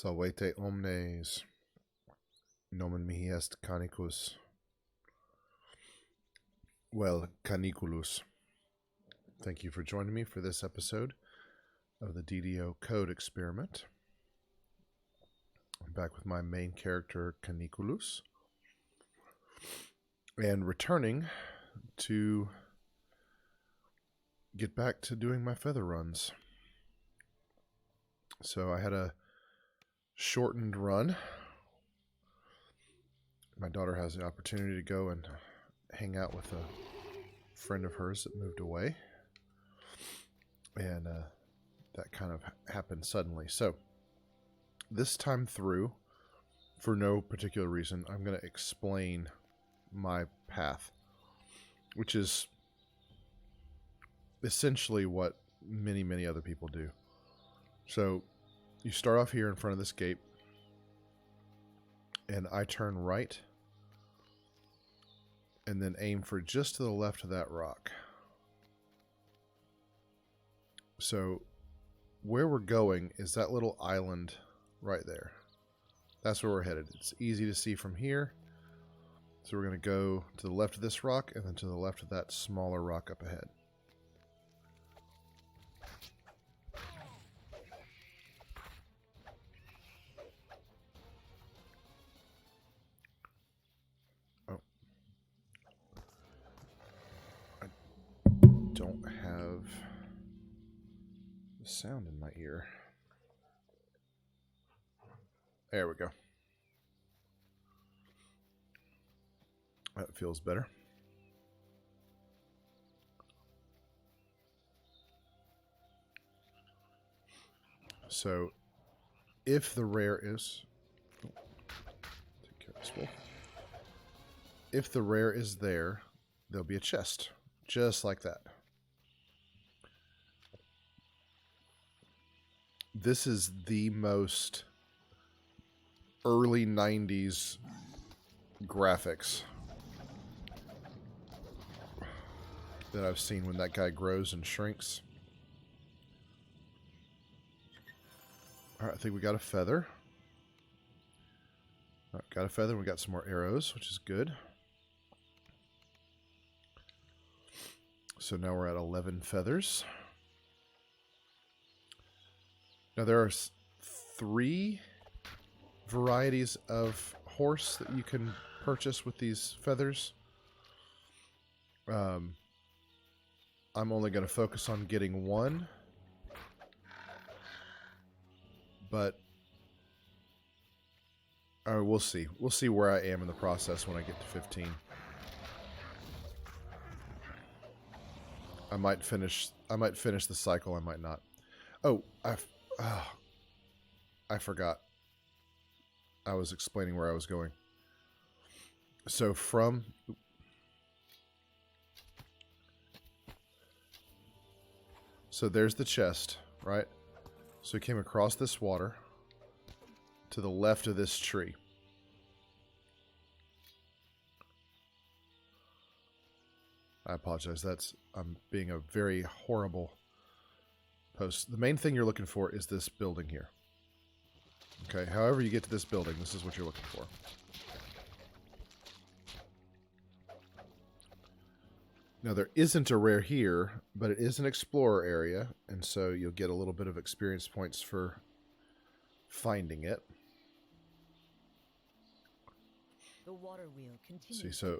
Salvete omnes, nomen mihi est Canicus. Well, Caniculus. Thank you for joining me for this episode of the DDO code experiment. I'm back with my main character, Caniculus, and returning to get back to doing my feather runs. So I had a shortened run. My daughter has the opportunity to go and hang out with a friend of hers that moved away. And that kind of happened suddenly. So this time through, for no particular reason, I'm going to explain my path, which is essentially what many other people do. So you start off here in front of this gate, and I turn right and then aim for just to the left of that rock. So where we're going is that little island right there. That's where we're headed. It's easy to see from here. So we're going to go to the left of this rock and then to the left of that smaller rock up ahead. Don't have the sound in my ear. There we go. That feels better. So, if the rare is... take care of this wolf. If the rare is there, there'll be a chest. Just like that. This is the most early 90s graphics that I've seen when that guy grows and shrinks. Alright, I think we got a feather. Alright, got a feather. We got some more arrows, which is good. So now we're at 11 feathers. Now there are 3 varieties of horse that you can purchase with these feathers. I'm only going to focus on getting 1. But we'll see. We'll see where I am in the process when I get to 15. I might finish the cycle, I might not. Oh, I forgot. I was explaining where I was going. So so there's the chest, right? So we came across this water to the left of this tree. I apologize. I'm being a very horrible post. The main thing you're looking for is this building here. Okay, however you get to this building, this is what you're looking for. Now, there isn't a rare here, but it is an explorer area, and so you'll get a little bit of experience points for finding it. The water wheel continues. See, so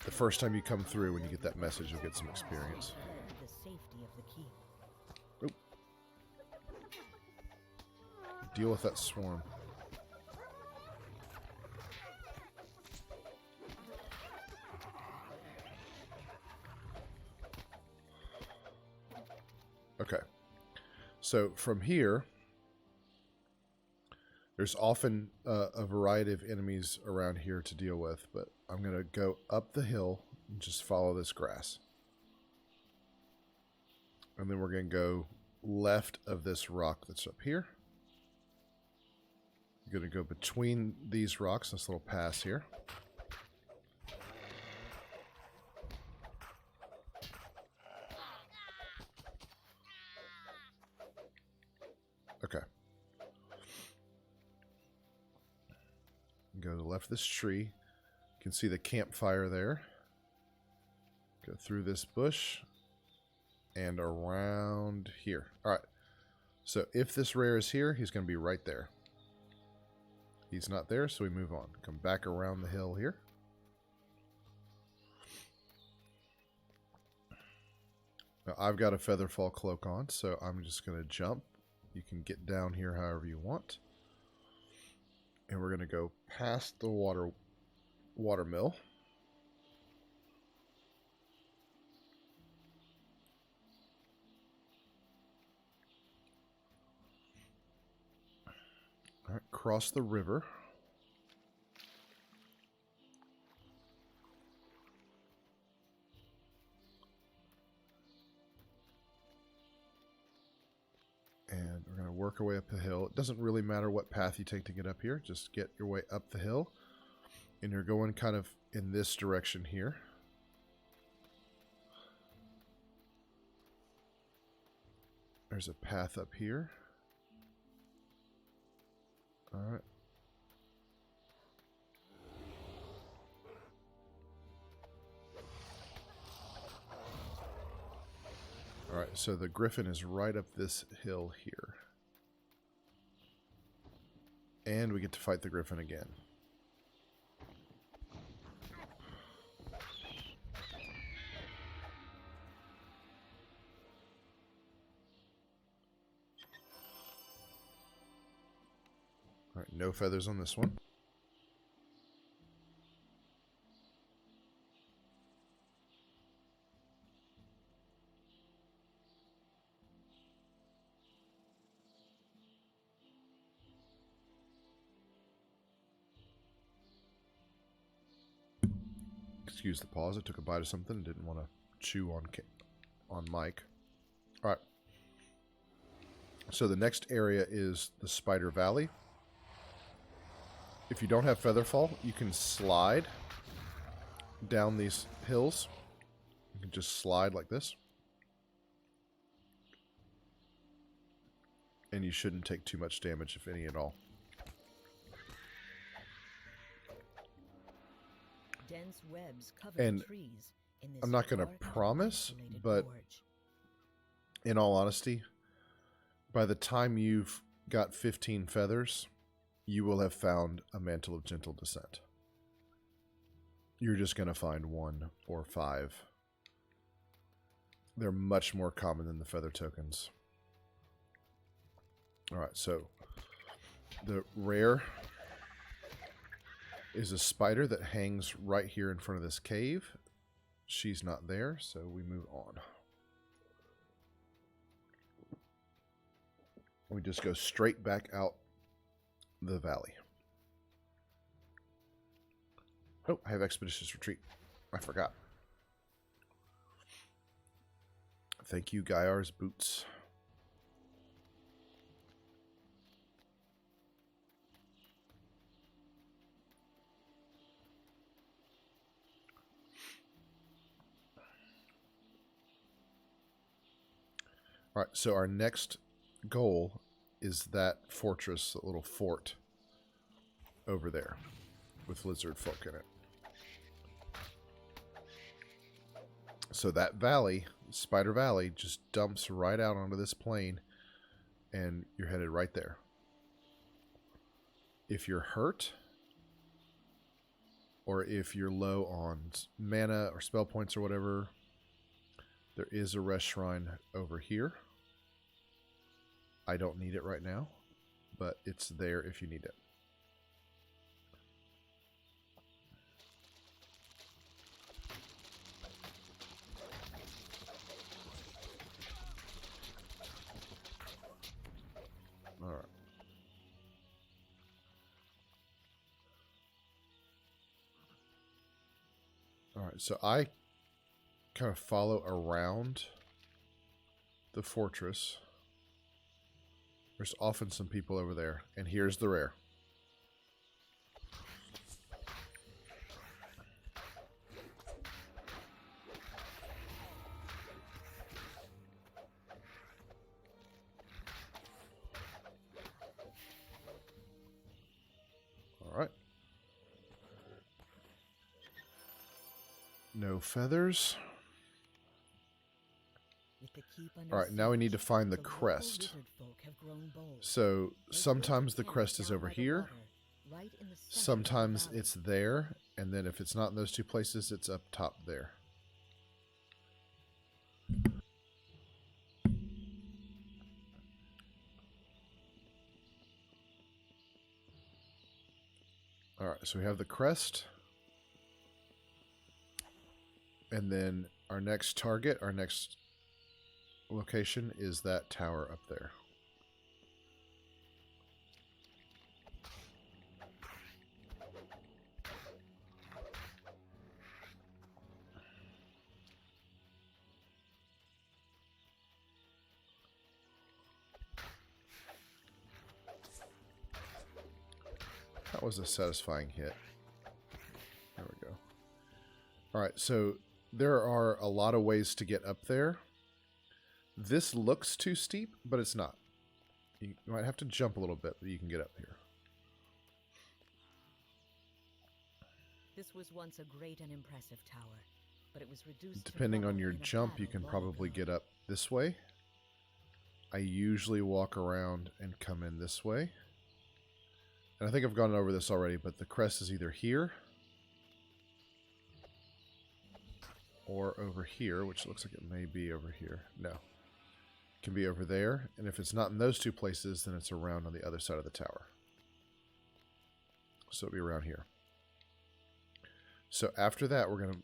the first time you come through, when you get that message, you'll get some experience. The safety of the keep. Oop. Deal with that swarm. Okay. So from here, there's often a variety of enemies around here to deal with, but I'm going to go up the hill and just follow this grass. And then we're going to go left of this rock that's up here. We're going to go between these rocks, this little pass here. Okay. Go to the left of this tree. You can see the campfire there. Go through this bush and around here. All right. So if this rare is here, he's going to be right there. He's not there, so we move on. Come back around the hill here. Now, I've got a Featherfall cloak on, so I'm just going to jump. You can get down here however you want. And we're going to go past the water mill. All right, cross the river. And we're going to work our way up the hill. It doesn't really matter what path you take to get up here. Just get your way up the hill. And you're going kind of in this direction here. There's a path up here. All right. All right, so the griffin is right up this hill here. And we get to fight the griffin again. All right, no feathers on this one. Excuse the pause. I took a bite of something and didn't want to chew on mic. All right. So the next area is the Spider Valley. If you don't have Featherfall, you can slide down these hills. You can just slide like this. And you shouldn't take too much damage, if any at all. Dense webs cover And trees in this I'm not going to dark, promise, isolated but gorge. in all honesty, by the time you've got 15 feathers, you will have found a Mantle of Gentle Descent. You're just going to find 1 or 5. They're much more common than the feather tokens. All right, so the rare is a spider that hangs right here in front of this cave. She's not there, so we move on. We just go straight back out the valley. Oh, I have Expeditious Retreat. I forgot. Thank you, Gaiar's Boots. All right, so our next goal is that fortress, that little fort over there with lizard folk in it. So that valley, Spider Valley, just dumps right out onto this plain, and you're headed right there. If you're hurt, or if you're low on mana or spell points or whatever, there is a rest shrine over here. I don't need it right now, but it's there if you need it. All right. All right, so I kind of follow around the fortress. There's often some people over there, and here's the rare. All right. No feathers. With the keep under All right, now we need to siege, find the local crest. lizard folk have grown bold. So They sometimes built the a crest pen is down over by the here. water, right in the center of the Sometimes valley. it's there. And then if it's not in those two places, it's up top there. All right, so we have the crest. And then our next target, our next location is that tower up there. That was a satisfying hit. There we go. All right, so there are a lot of ways to get up there. This looks too steep, but it's not. You might have to jump a little bit, but you can get up here. This was once a great and impressive tower, but it was reduced Depending to on rubble your in a jump, you battle can long probably ago. get up this way. I usually walk around and come in this way. And I think I've gone over this already, but the crest is either here or over here, which looks like it may be over here. No. It can be over there, and if it's not in those two places, then it's around on the other side of the tower. So it'll be around here. So after that, we're going to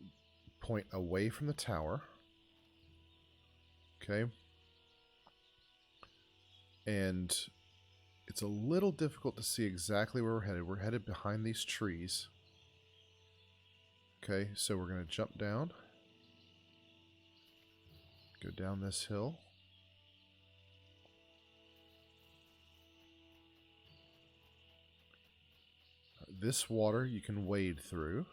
point away from the tower. Okay. And it's a little difficult to see exactly where we're headed. We're headed behind these trees. Okay, so we're going to jump down. Go down this hill. This water you can wade through.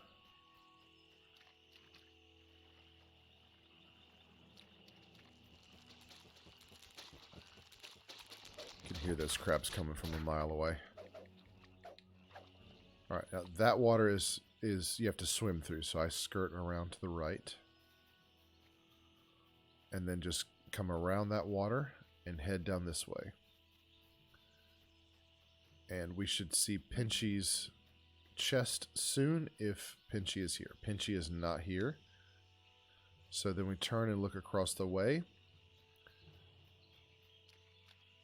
You can hear those crabs coming from a mile away. Alright, now that water is you have to swim through, so I skirt around to the right. And then just come around that water and head down this way. And we should see Pinchy's chest soon if Pinchy is here. Pinchy is not here. So then we turn and look across the way.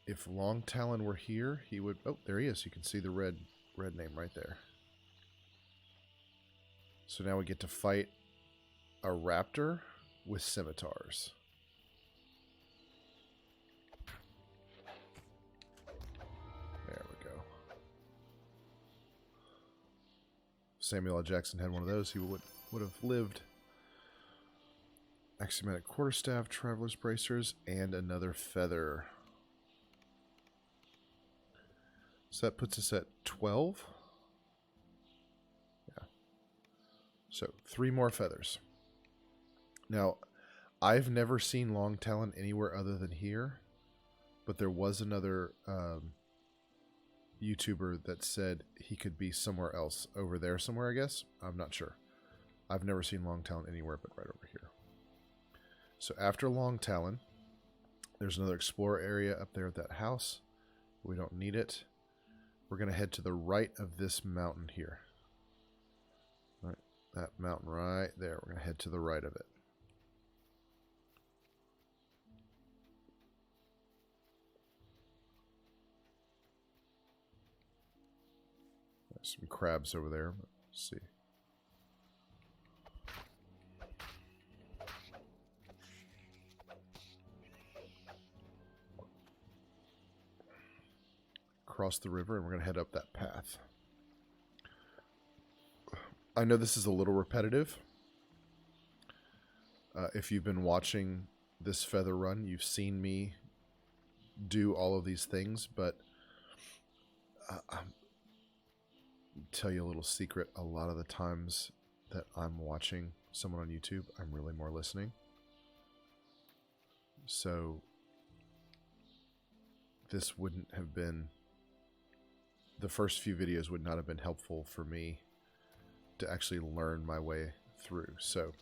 If Long Talon were here, he would... Oh, there he is. You can see the red name right there. So now we get to fight a raptor with scimitars. There we go. Samuel L. Jackson had one of those, he would have lived. Axiomatic quarterstaff, traveler's bracers, and another feather. So that puts us at 12. Yeah. So 3 more feathers. Now, I've never seen Long Talon anywhere other than here, but there was another YouTuber that said he could be somewhere else, over there somewhere, I guess. I'm not sure. I've never seen Long Talon anywhere but right over here. So after Long Talon, there's another explorer area up there at that house. We don't need it. We're going to head to the right of this mountain here. Right, that mountain right there. We're going to head to the right of it. There's some crabs over there. Let's see. Across the river, and we're going to head up that path. I know this is a little repetitive. If you've been watching this feather run, you've seen me do all of these things, but I'll tell you a little secret. A lot of the times that I'm watching someone on YouTube, I'm really more listening. So this wouldn't have been... The first few videos would not have been helpful for me to actually learn my way through. So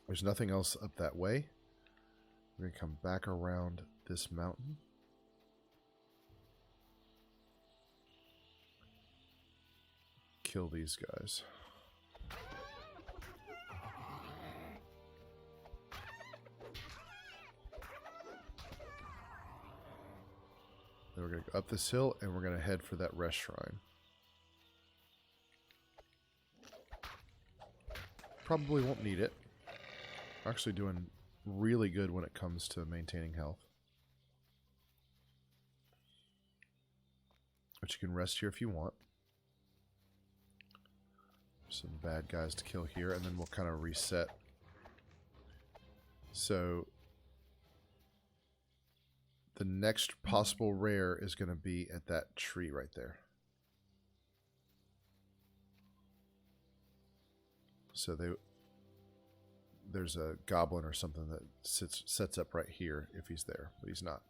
There's nothing else up that way. We're going to come back around this mountain. Kill these guys. Then we're going to go up this hill and we're going to head for that rest shrine. Probably won't need it. We're actually doing really good when it comes to maintaining health. But you can rest here if you want. Some bad guys to kill here, and then we'll kind of reset. So the next possible rare is going to be at that tree right there. So there's a goblin or something that sets up right here if he's there, but he's not.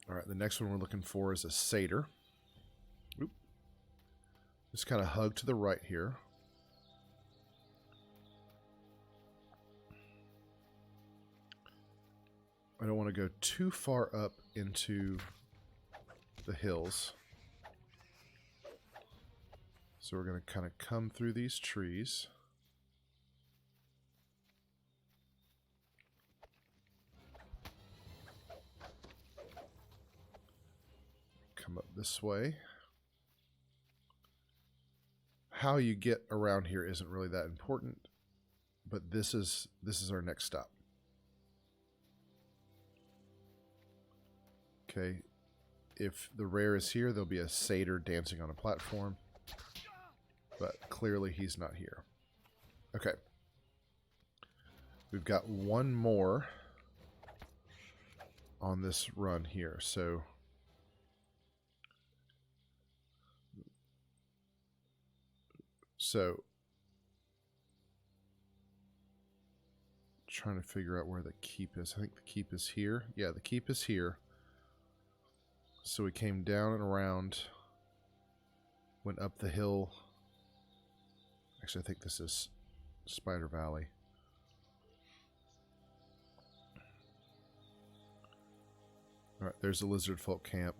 All right, the next one we're looking for is a satyr. Oop. Just kind of hug to the right here. I don't want to go too far up into the hills. So we're going to kind of come through these trees. Come up this way. How you get around here isn't really that important, but this is our next stop. Okay, if the rare is here, there'll be a satyr dancing on a platform, but clearly he's not here. Okay, we've got one more on this run here, so trying to figure out where the keep is. I think the keep is here. Yeah, the keep is here. So we came down and around, went up the hill. Actually, I think this is Spider Valley. All right, there's the lizard folk camp.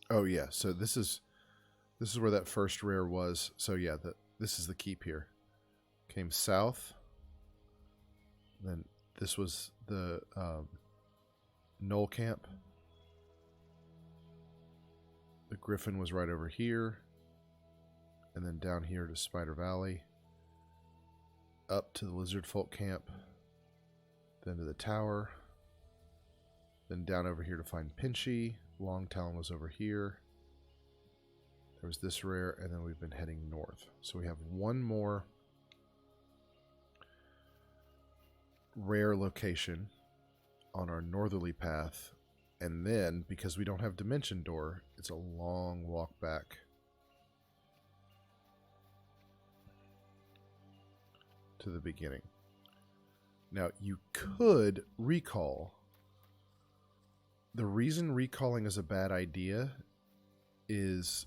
Oh yeah, so this is where that first rare was. So yeah, this is the keep here. Came south. Then this was the Knoll camp. The Griffin was right over here. And then down here to Spider Valley. Up to the Lizard Folk camp. Then to the tower. Then down over here to find Pinchy. Long Talon was over here. There was this rare, and then we've been heading north. So we have one more rare location on our northerly path, and then because we don't have Dimension Door, it's a long walk back to the beginning. Now you could recall. The reason recalling is a bad idea is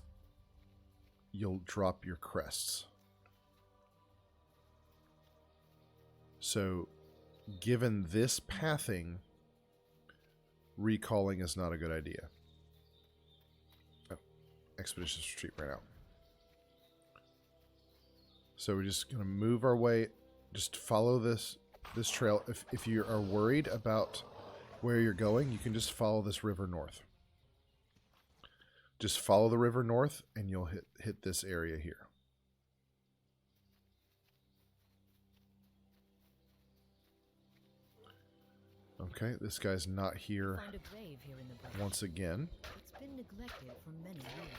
you'll drop your crests. So given this pathing, recalling is not a good idea. Oh, Expeditious Retreat ran out. So we're just going to move our way, just follow this trail. If you are worried about where you're going, you can just follow this river north. Just follow the river north and you'll hit this area here. Okay, this guy's not here once again. It's been neglected for many years.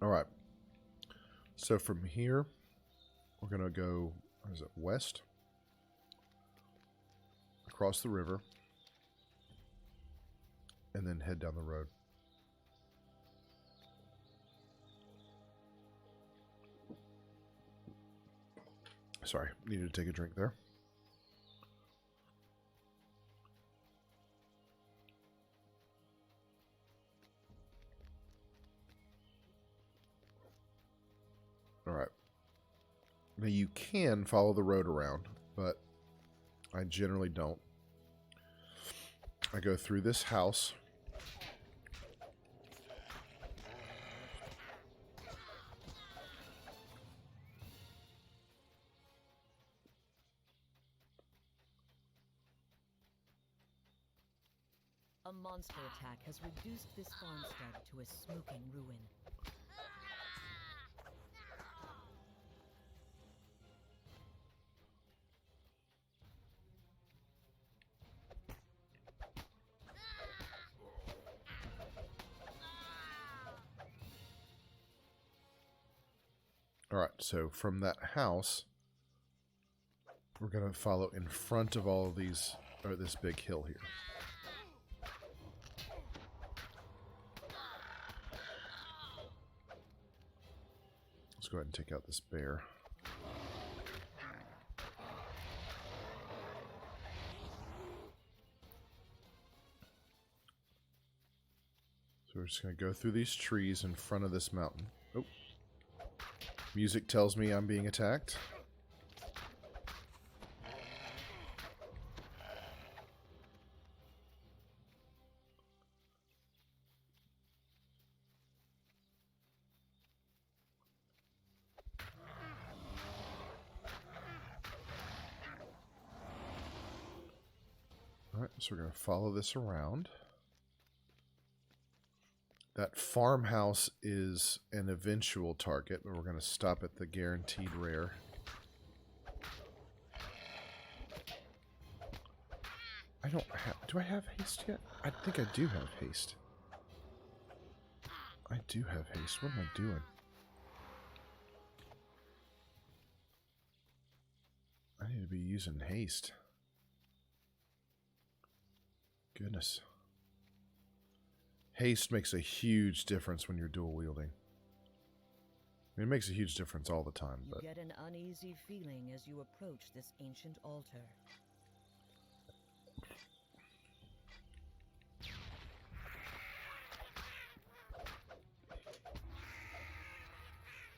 All right. So from here, we're going to go, what is it, west? Across the river. And then head down the road. Sorry, needed to take a drink there. Alright. Now you can follow the road around, but I generally don't. I go through this house. A monster attack has reduced this farmstead to a smoking ruin. Alright, so from that house, we're going to follow in front of all of these, or this big hill here. Let's go ahead and take out this bear. So we're just going to go through these trees in front of this mountain. Oh. Music tells me I'm being attacked. Alright, so we're going to follow this around. That farmhouse is an eventual target, but we're going to stop at the guaranteed rare. I don't have... Do I have haste yet? I think I do have haste. I do have haste. What am I doing? I need to be using haste. Goodness. Haste makes a huge difference when you're dual wielding. I mean, it makes a huge difference all the time, but... You get an uneasy feeling as you approach this ancient altar.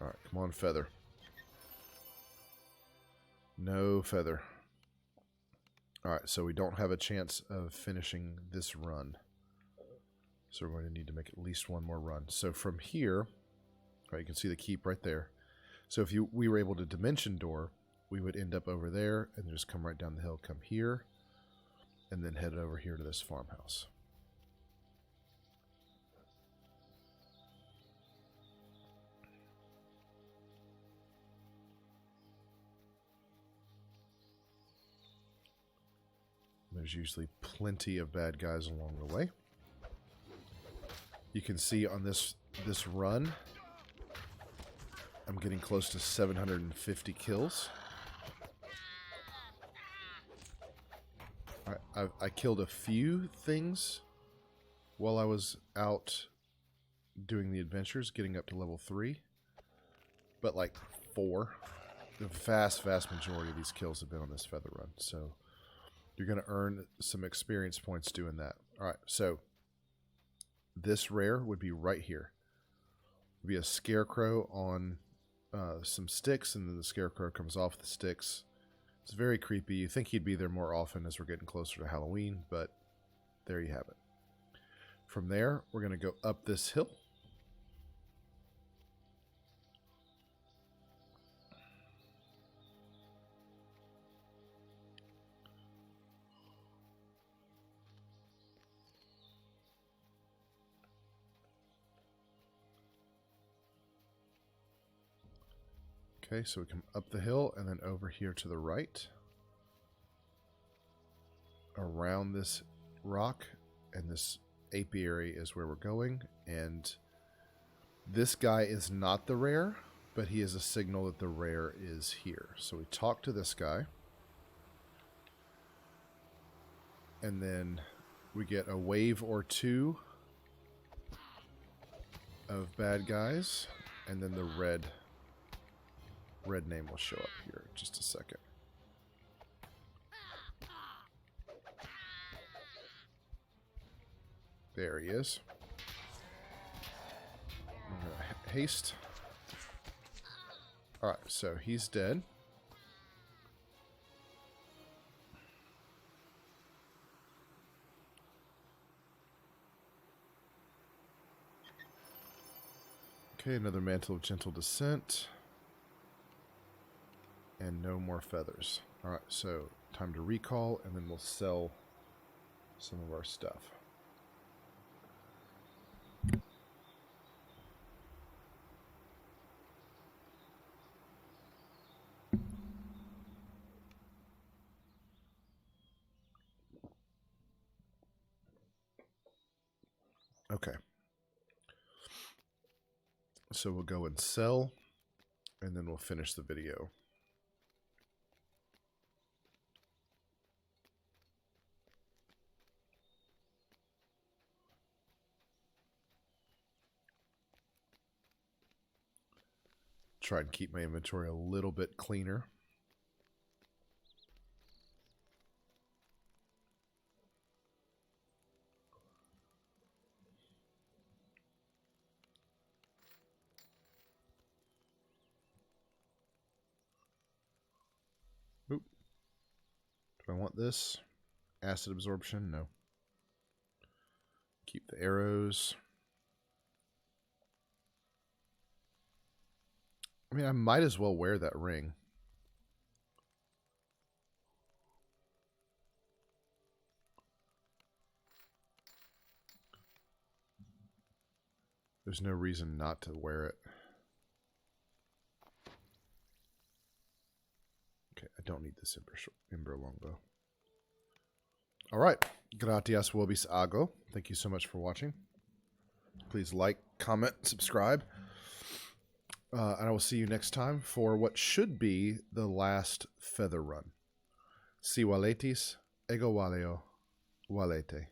Alright, come on, feather. No feather. Alright, so we don't have a chance of finishing this run. So we're going to need to make at least one more run. So from here, right, you can see the keep right there. So if we were able to dimension door, we would end up over there and just come right down the hill, come here, and then head over here to this farmhouse. There's usually plenty of bad guys along the way. You can see on this run, I'm getting close to 750 kills. I killed a few things while I was out doing the adventures, getting up to level 3. But like 4. The vast majority of these kills have been on this feather run. So you're going to earn some experience points doing that. Alright, so this rare would be right here. It would be a scarecrow on some sticks, and then the scarecrow comes off the sticks. It's very creepy. You think he'd be there more often as we're getting closer to Halloween, but there you have it. From there, we're going to go up this hill. Okay, so we come up the hill and then over here to the right. Around this rock, and this apiary is where we're going. And this guy is not the rare, but he is a signal that the rare is here. So we talk to this guy. And then we get a wave or two of bad guys. And then the red red name will show up here in just a second. There he is. I'm going to haste. Alright, so he's dead. Okay, another Mantle of Gentle Descent. And no more feathers. Alright, so time to recall, and then we'll sell some of our stuff. Okay. So we'll go and sell, and then we'll finish the video. Try and keep my inventory a little bit cleaner. Oop. Do I want this? Acid absorption? No. Keep the arrows. I mean, I might as well wear that ring. There's no reason not to wear it. Okay, I don't need this Ember longbow. All right. Gratias vobis ago. Thank you so much for watching. Please like, comment, subscribe. And I will see you next time for what should be the last feather run. Si waletis, ego valeo, valete.